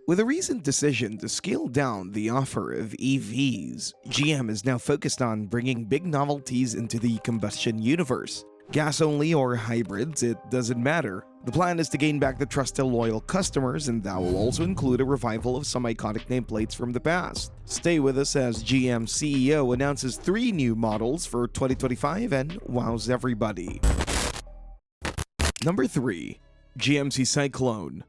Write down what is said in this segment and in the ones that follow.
With a recent decision to scale down the offer of EVs, GM is now focused on bringing big novelties into the combustion universe. Gas only or hybrids, it doesn't matter. The plan is to gain back the trust of loyal customers, and that will also include a revival of some iconic nameplates from the past. Stay with us as GM CEO announces 3 new models for 2025 and wows everybody. Number 3. GMC Cyclone.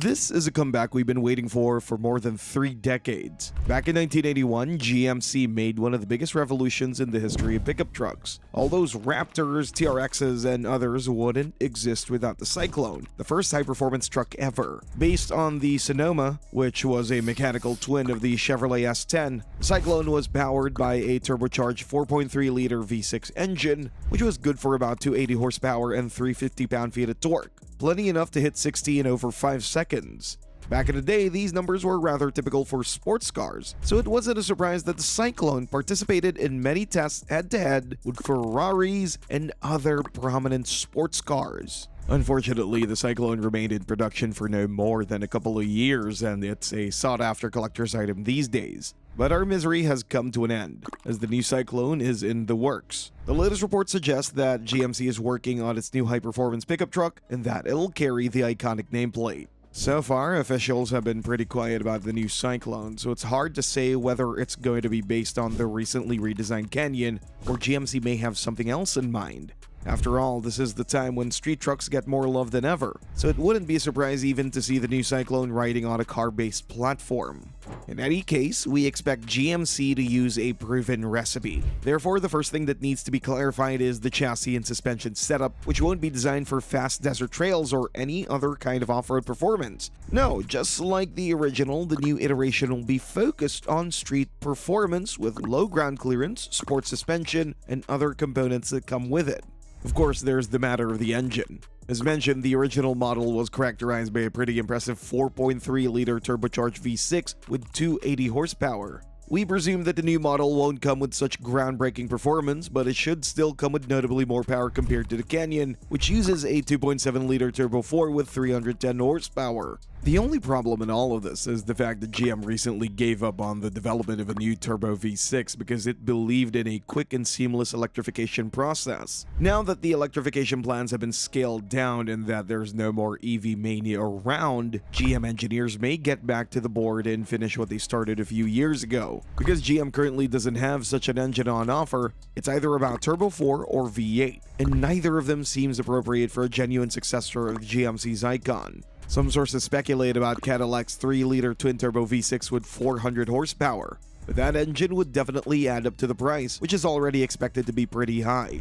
This is a comeback we've been waiting for more than 3 decades. Back in 1981, GMC made one of the biggest revolutions in the history of pickup trucks. All those Raptors, TRXs, and others wouldn't exist without the Cyclone, the first high-performance truck ever. Based on the Sonoma, which was a mechanical twin of the Chevrolet S10, the Cyclone was powered by a turbocharged 4.3-liter V6 engine, which was good for about 280 horsepower and 350 pound-feet of torque. Plenty enough to hit 60 in over 5 seconds. Back in the day, these numbers were rather typical for sports cars, so it wasn't a surprise that the Cyclone participated in many tests head-to-head with Ferraris and other prominent sports cars. Unfortunately, the Cyclone remained in production for no more than a couple of years, and it's a sought-after collector's item these days. But our misery has come to an end, as the new Cyclone is in the works. The latest report suggests that GMC is working on its new high-performance pickup truck and that it'll carry the iconic nameplate. So far, officials have been pretty quiet about the new Cyclone, so it's hard to say whether it's going to be based on the recently redesigned Canyon or GMC may have something else in mind. After all, this is the time when street trucks get more love than ever, so it wouldn't be a surprise even to see the new Cyclone riding on a car-based platform. In any case, we expect GMC to use a proven recipe. Therefore, the first thing that needs to be clarified is the chassis and suspension setup, which won't be designed for fast desert trails or any other kind of off-road performance. No, just like the original, the new iteration will be focused on street performance with low ground clearance, sport suspension, and other components that come with it. Of course, there's the matter of the engine. As mentioned, the original model was characterized by a pretty impressive 4.3-liter turbocharged V6 with 280 horsepower. We presume that the new model won't come with such groundbreaking performance, but it should still come with notably more power compared to the Canyon, which uses a 2.7-liter Turbo 4 with 310 horsepower. The only problem in all of this is the fact that GM recently gave up on the development of a new Turbo V6 because it believed in a quick and seamless electrification process. Now that the electrification plans have been scaled down and that there's no more EV mania around, GM engineers may get back to the board and finish what they started a few years ago. Because GM currently doesn't have such an engine on offer, it's either about Turbo 4 or V8, and neither of them seems appropriate for a genuine successor of GMC's icon. Some sources speculate about Cadillac's 3-liter twin-turbo V6 with 400 horsepower, but that engine would definitely add up to the price, which is already expected to be pretty high,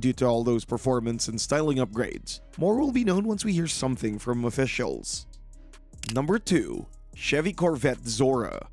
due to all those performance and styling upgrades. More will be known once we hear something from officials. Number 2. Chevy Corvette Zora.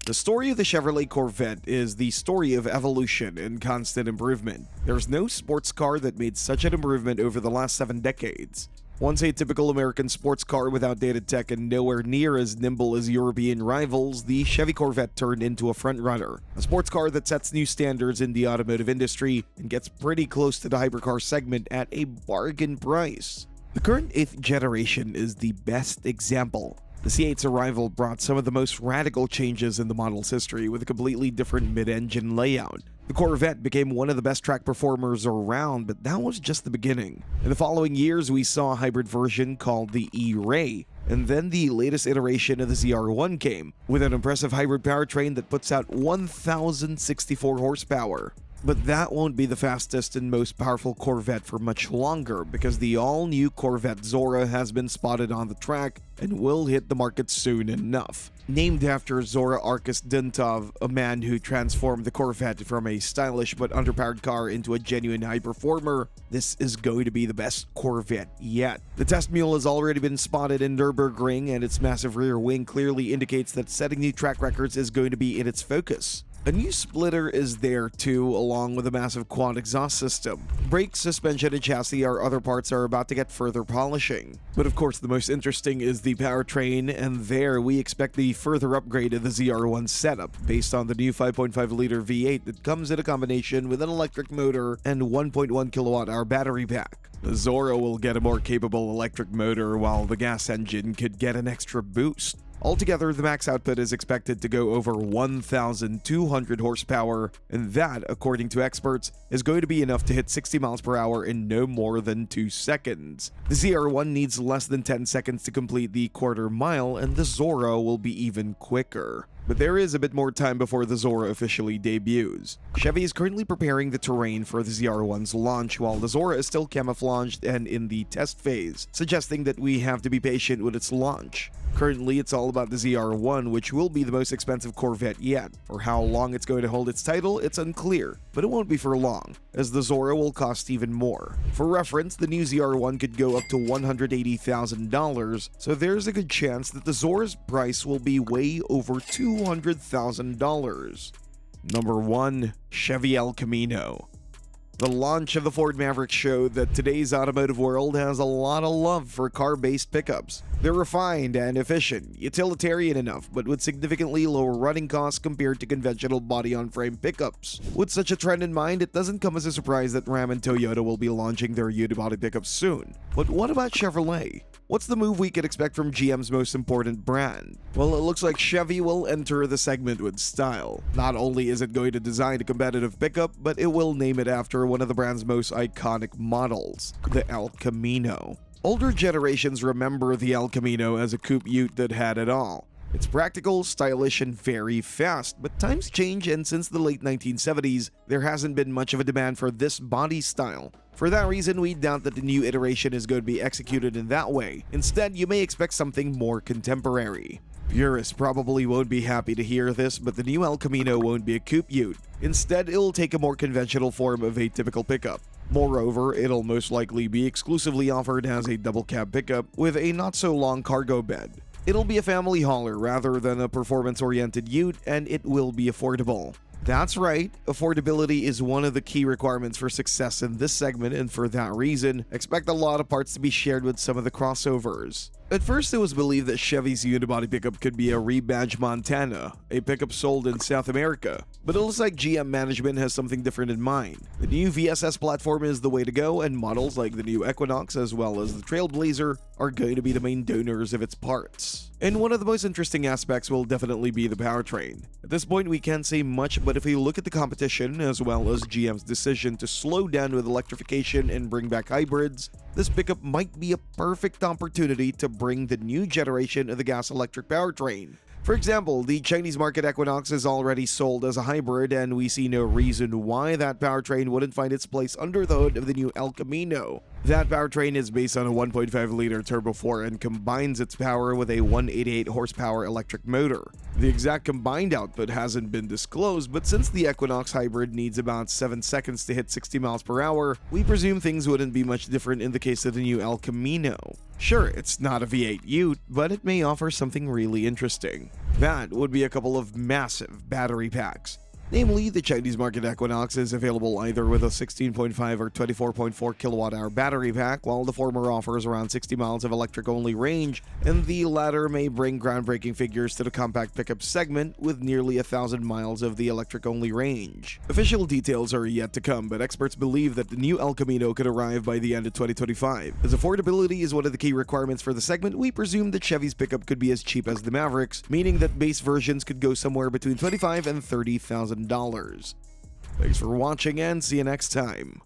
The story of the Chevrolet Corvette is the story of evolution and constant improvement. There's no sports car that made such an improvement over the last 7 decades. Once a typical American sports car with outdated tech and nowhere near as nimble as European rivals, the Chevy Corvette turned into a frontrunner. A sports car that sets new standards in the automotive industry and gets pretty close to the hypercar segment at a bargain price. The current 8th generation is the best example. The C8's arrival brought some of the most radical changes in the model's history with a completely different mid-engine layout. The Corvette became one of the best track performers around, but that was just the beginning. In the following years, we saw a hybrid version called the E-Ray, and then the latest iteration of the ZR1 came, with an impressive hybrid powertrain that puts out 1,064 horsepower. But that won't be the fastest and most powerful Corvette for much longer, because the all-new Corvette Zora has been spotted on the track and will hit the market soon enough. Named after Zora Arkus Duntov, a man who transformed the Corvette from a stylish but underpowered car into a genuine high performer, this is going to be the best Corvette yet. The test mule has already been spotted in Nürburgring, and its massive rear wing clearly indicates that setting new track records is going to be in its focus. A new splitter is there too, along with a massive quad exhaust system. Brakes, suspension, and chassis are other parts are about to get further polishing. But of course, the most interesting is the powertrain, and there we expect the further upgrade of the ZR1 setup, based on the new 5.5-liter V8 that comes in a combination with an electric motor and 1.1 kilowatt-hour battery pack. The Zora will get a more capable electric motor, while the gas engine could get an extra boost. Altogether, the max output is expected to go over 1,200 horsepower, and that, according to experts, is going to be enough to hit 60 miles per hour in no more than 2 seconds. The ZR1 needs less than 10 seconds to complete the quarter mile, and the Zora will be even quicker. But there is a bit more time before the Zora officially debuts. Chevy is currently preparing the terrain for the ZR1's launch, while the Zora is still camouflaged and in the test phase, suggesting that we have to be patient with its launch. Currently, it's all about the ZR1, which will be the most expensive Corvette yet. For how long it's going to hold its title, it's unclear, but it won't be for long, as the Zora will cost even more. For reference, the new ZR1 could go up to $180,000, so there's a good chance that the Zora's price will be way over $200,000. Number 1. Chevy El Camino. The launch of the Ford Maverick showed that today's automotive world has a lot of love for car-based pickups. They're refined and efficient, utilitarian enough, but with significantly lower running costs compared to conventional body-on-frame pickups. With such a trend in mind, it doesn't come as a surprise that Ram and Toyota will be launching their unibody pickups soon. But what about Chevrolet? What's the move we could expect from GM's most important brand? Well, it looks like Chevy will enter the segment with style. Not only is it going to design a competitive pickup, but it will name it after one of the brand's most iconic models, the El Camino. Older generations remember the El Camino as a coupe ute that had it all. It's practical, stylish, and very fast, but times change, and since the late 1970s, there hasn't been much of a demand for this body style. For that reason, we doubt that the new iteration is going to be executed in that way. Instead, you may expect something more contemporary. Purists probably won't be happy to hear this, but the new El Camino won't be a coupe ute. Instead, it'll take a more conventional form of a typical pickup. Moreover, it'll most likely be exclusively offered as a double cab pickup with a not-so-long cargo bed. It'll be a family hauler rather than a performance-oriented ute, and it will be affordable. That's right, affordability is one of the key requirements for success in this segment, and for that reason, expect a lot of parts to be shared with some of the crossovers. At first, it was believed that Chevy's unibody pickup could be a rebadged Montana, a pickup sold in South America. But it looks like GM management has something different in mind. The new VSS platform is the way to go, and models like the new Equinox as well as the Trailblazer are going to be the main donors of its parts. And one of the most interesting aspects will definitely be the powertrain. At this point, we can't say much, but if we look at the competition as well as GM's decision to slow down with electrification and bring back hybrids, this pickup might be a perfect opportunity to bring the new generation of the gas-electric powertrain. For example, the Chinese market Equinox is already sold as a hybrid, and we see no reason why that powertrain wouldn't find its place under the hood of the new El Camino. That powertrain is based on a 1.5-liter turbo 4 and combines its power with a 188 horsepower electric motor. The exact combined output hasn't been disclosed, but since the Equinox hybrid needs about 7 seconds to hit 60 miles per hour, we presume things wouldn't be much different in the case of the new El Camino. Sure, it's not a V8 ute, but it may offer something really interesting. That would be a couple of massive battery packs. Namely, the Chinese market Equinox is available either with a 16.5 or 24.4 kilowatt-hour battery pack, while the former offers around 60 miles of electric-only range, and the latter may bring groundbreaking figures to the compact pickup segment with nearly 1,000 miles of the electric-only range. Official details are yet to come, but experts believe that the new El Camino could arrive by the end of 2025. As affordability is one of the key requirements for the segment, we presume that Chevy's pickup could be as cheap as the Mavericks, meaning that base versions could go somewhere between $25,000 and $30,000. Thanks for watching, and see you next time.